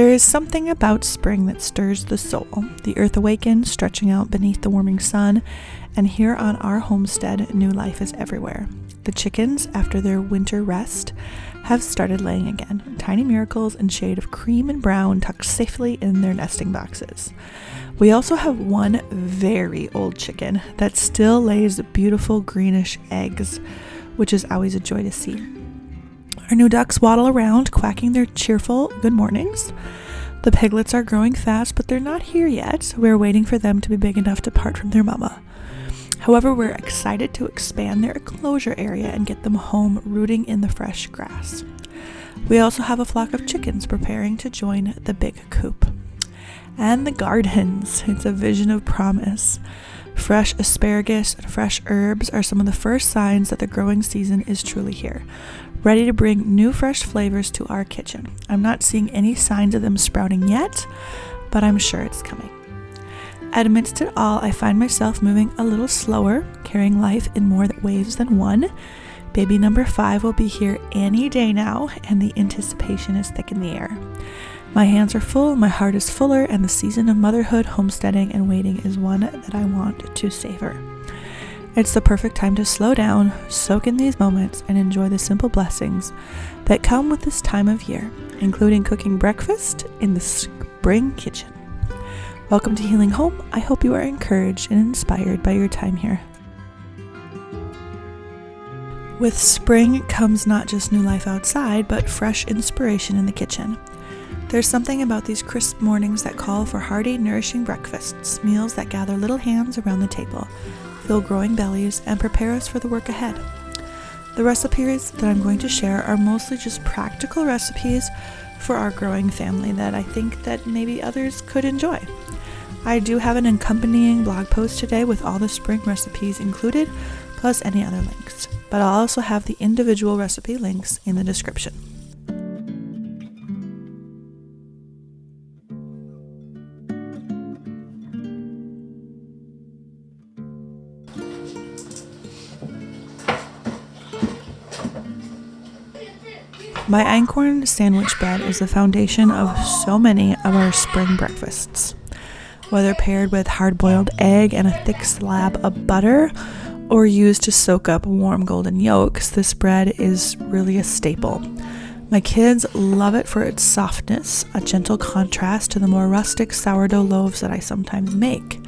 There is something about spring that stirs the soul. The earth awakens, stretching out beneath the warming sun, and here on our homestead, new life is everywhere. The chickens, after their winter rest, have started laying again, tiny miracles in shade of cream and brown tucked safely in their nesting boxes. We also have one very old chicken that still lays beautiful greenish eggs, which is always a joy to see. Our new ducks waddle around, quacking their cheerful good mornings. The piglets are growing fast, but they're not here yet. We're waiting for them to be big enough to part from their mama. However, we're excited to expand their enclosure area and get them home rooting in the fresh grass. We also have a flock of chickens preparing to join the big coop. And the gardens. It's a vision of promise. Fresh asparagus and fresh herbs are some of the first signs that the growing season is truly here, ready to bring new fresh flavors to our kitchen. I'm not seeing any signs of them sprouting yet, but I'm sure it's coming. Amidst it all, I find myself moving a little slower, carrying life in more ways than one. Baby number 5 will be here any day now, and the anticipation is thick in the air. My hands are full, my heart is fuller, and the season of motherhood, homesteading, and waiting is one that I want to savor. It's the perfect time to slow down, soak in these moments, and enjoy the simple blessings that come with this time of year, including cooking breakfast in the spring kitchen. Welcome to Healing Home. I hope you are encouraged and inspired by your time here. With spring comes not just new life outside, but fresh inspiration in the kitchen. There's something about these crisp mornings that call for hearty, nourishing breakfasts, meals that gather little hands around the table, fill growing bellies, and prepare us for the work ahead. The recipes that I'm going to share are mostly just practical recipes for our growing family that I think that maybe others could enjoy. I do have an accompanying blog post today with all the spring recipes included, plus any other links, but I'll also have the individual recipe links in the description. My Einkorn sandwich bread is the foundation of so many of our spring breakfasts. Whether paired with hard-boiled egg and a thick slab of butter, or used to soak up warm golden yolks, this bread is really a staple. My kids love it for its softness, a gentle contrast to the more rustic sourdough loaves that I sometimes make.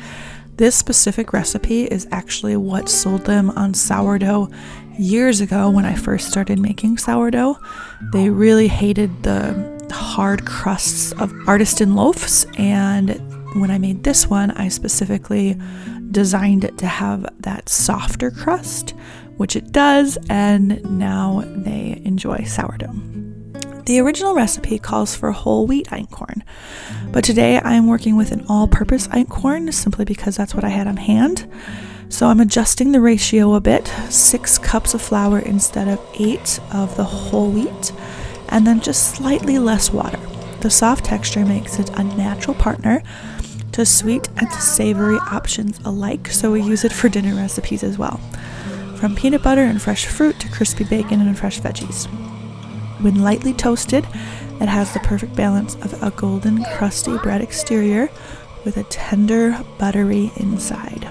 This specific recipe is actually what sold them on sourdough years ago when I first started making sourdough. They really hated the hard crusts of artisan loaves, and when I made this one, I specifically designed it to have that softer crust, which it does, and now they enjoy sourdough. The original recipe calls for whole wheat einkorn, but today I'm working with an all-purpose einkorn simply because that's what I had on hand. So I'm adjusting the ratio a bit, 6 cups of flour instead of 8 of the whole wheat, and then just slightly less water. The soft texture makes it a natural partner to sweet and to savory options alike, so we use it for dinner recipes as well. From peanut butter and fresh fruit to crispy bacon and fresh veggies. When lightly toasted, it has the perfect balance of a golden, crusty bread exterior with a tender, buttery inside.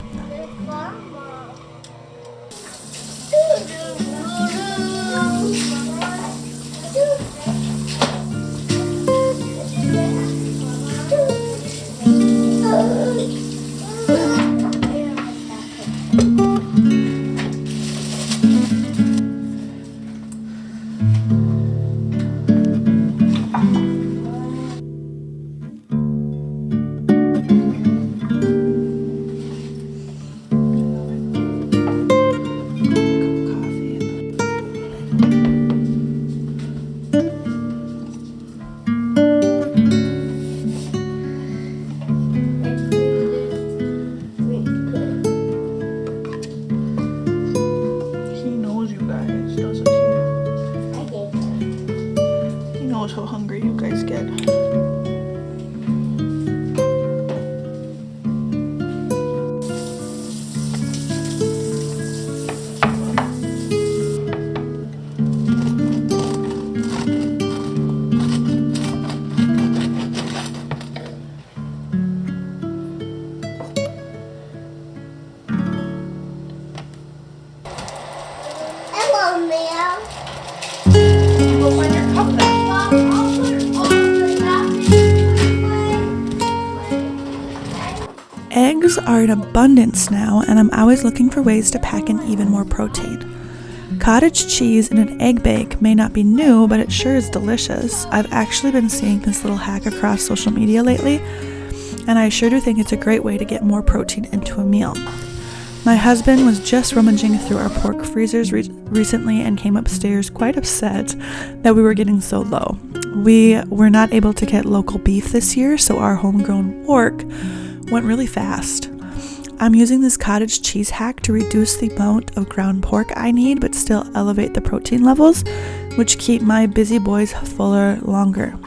eggs are in abundance now, and I'm always looking for ways to pack in even more protein. Cottage cheese in an egg bake may not be new, but it sure is delicious. I've actually been seeing this little hack across social media lately, and I sure do think it's a great way to get more protein into a meal. My husband was just rummaging through our pork freezers recently and came upstairs quite upset that we were getting so low. We were not able to get local beef this year, so our homegrown pork went really fast. I'm using this cottage cheese hack to reduce the amount of ground pork I need, but still elevate the protein levels, which keep my busy boys fuller longer.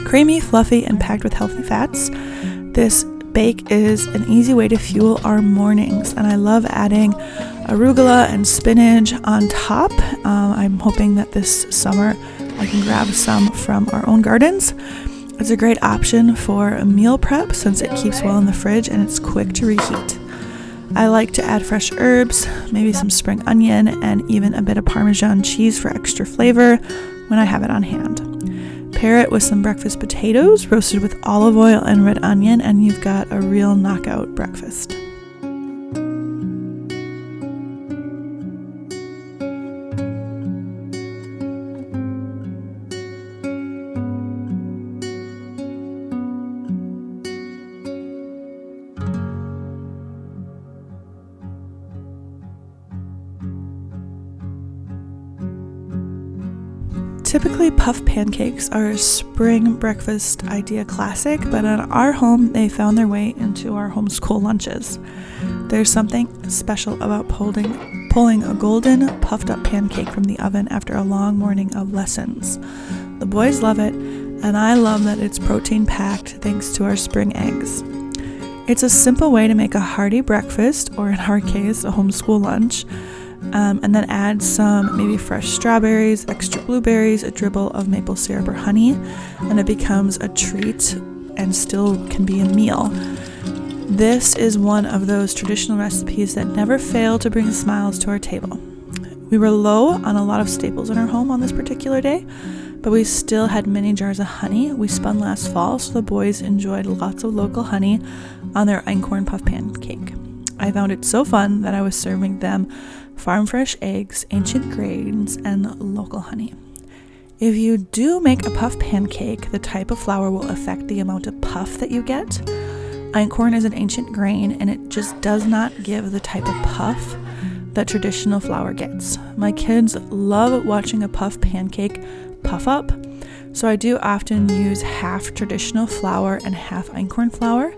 Creamy, fluffy, and packed with healthy fats, this bake is an easy way to fuel our mornings, and I love adding arugula and spinach on top. I'm hoping that this summer I can grab some from our own gardens. It's a great option for a meal prep since it keeps well in the fridge and it's quick to reheat. I like to add fresh herbs, maybe some spring onion, and even a bit of Parmesan cheese for extra flavor when I have it on hand. Pair it with some breakfast potatoes roasted with olive oil and red onion, and you've got a real knockout breakfast. Typically, puff pancakes are a spring breakfast idea classic, but in our home, they found their way into our homeschool lunches. There's something special about pulling a golden, puffed-up pancake from the oven after a long morning of lessons. The boys love it, and I love that it's protein-packed thanks to our spring eggs. It's a simple way to make a hearty breakfast, or in our case, a homeschool lunch, and then add some maybe fresh strawberries, extra blueberries, a dribble of maple syrup or honey, and it becomes a treat and still can be a meal. This is one of those traditional recipes that never fail to bring smiles to our table. We were low on a lot of staples in our home on this particular day, but we still had many jars of honey we spun last fall, so the boys enjoyed lots of local honey on their Einkorn puff pancake. I found it so fun that I was serving them farm fresh eggs, ancient grains, and local honey. If you do make a puff pancake, the type of flour will affect the amount of puff that you get. Einkorn is an ancient grain, and it just does not give the type of puff that traditional flour gets. My kids love watching a puff pancake puff up, so I do often use half traditional flour and half Einkorn flour.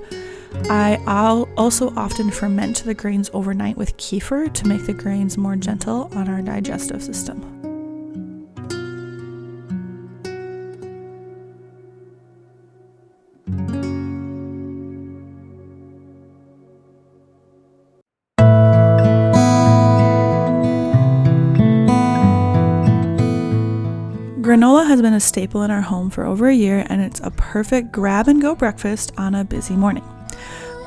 I'll also often ferment the grains overnight with kefir to make the grains more gentle on our digestive system. Granola has been a staple in our home for over a year, and it's a perfect grab-and-go breakfast on a busy morning.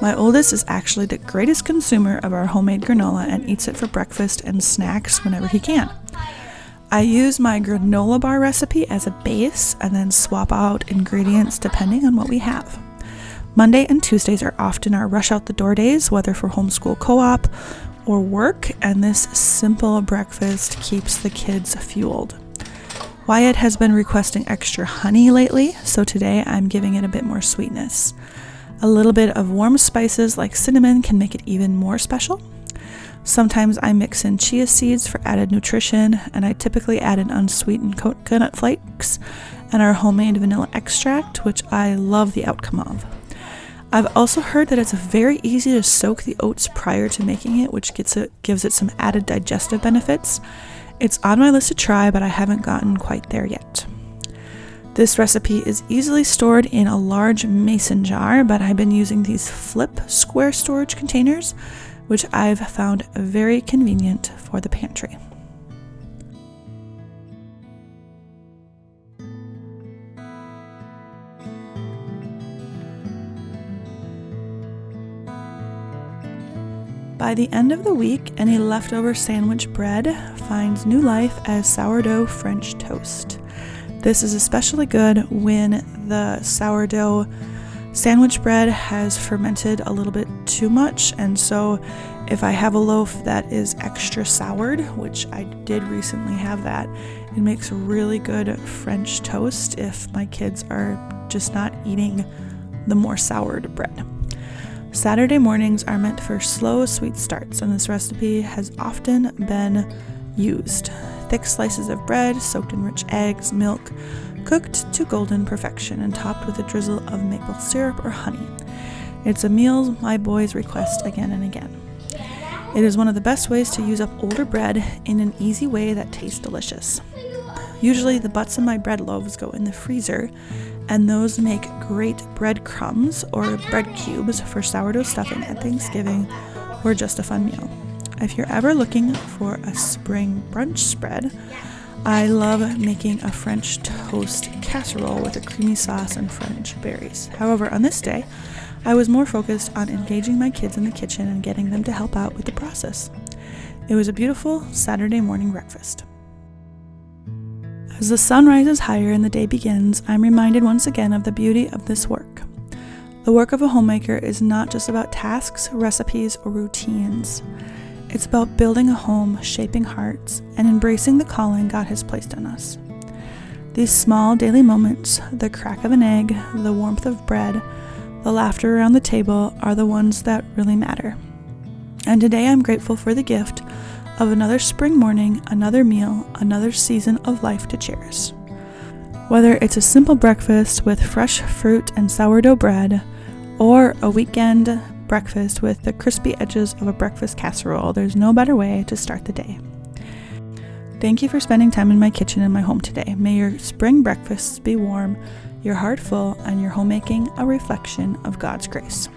My oldest is actually the greatest consumer of our homemade granola and eats it for breakfast and snacks whenever he can. I use my granola bar recipe as a base and then swap out ingredients depending on what we have. Monday and Tuesdays are often our rush out the door days, whether for homeschool co-op or work, and this simple breakfast keeps the kids fueled. Wyatt has been requesting extra honey lately, so today I'm giving it a bit more sweetness. A little bit of warm spices like cinnamon can make it even more special. Sometimes I mix in chia seeds for added nutrition, and I typically add an unsweetened coconut flakes and our homemade vanilla extract, which I love the outcome of. I've also heard that it's very easy to soak the oats prior to making it, which gives it some added digestive benefits. It's on my list to try, but I haven't gotten quite there yet. This recipe is easily stored in a large mason jar, but I've been using these flip square storage containers, which I've found very convenient for the pantry. By the end of the week, any leftover sandwich bread finds new life as sourdough French toast. This is especially good when the sourdough Sandwich bread has fermented a little bit too much, and so if I have a loaf that is extra soured, which I did recently have that, it makes really good French toast if my kids are just not eating the more soured bread. Saturday mornings are meant for slow, sweet starts, and this recipe has often been used. Thick slices of bread soaked in rich eggs, milk, cooked to golden perfection and topped with a drizzle of maple syrup or honey. It's a meal my boys request again and again. It is one of the best ways to use up older bread in an easy way that tastes delicious. Usually the butts of my bread loaves go in the freezer, and those make great bread crumbs or bread cubes for sourdough stuffing at Thanksgiving or just a fun meal. If you're ever looking for a spring brunch spread, I love making a French toast casserole with a creamy sauce and French berries. However, on this day, I was more focused on engaging my kids in the kitchen and getting them to help out with the process. It was a beautiful Saturday morning breakfast. As the sun rises higher and the day begins, I'm reminded once again of the beauty of this work. The work of a homemaker is not just about tasks, recipes, or routines. It's about building a home, shaping hearts, and embracing the calling God has placed on us. These small daily moments, the crack of an egg, the warmth of bread, the laughter around the table, are the ones that really matter. And today I'm grateful for the gift of another spring morning, another meal, another season of life to cherish. Whether it's a simple breakfast with fresh fruit and sourdough bread, or a weekend breakfast with the crispy edges of a breakfast casserole, there's no better way to start the day. Thank you for spending time in my kitchen and my home today. May your spring breakfasts be warm, your heart full, and your homemaking a reflection of God's grace.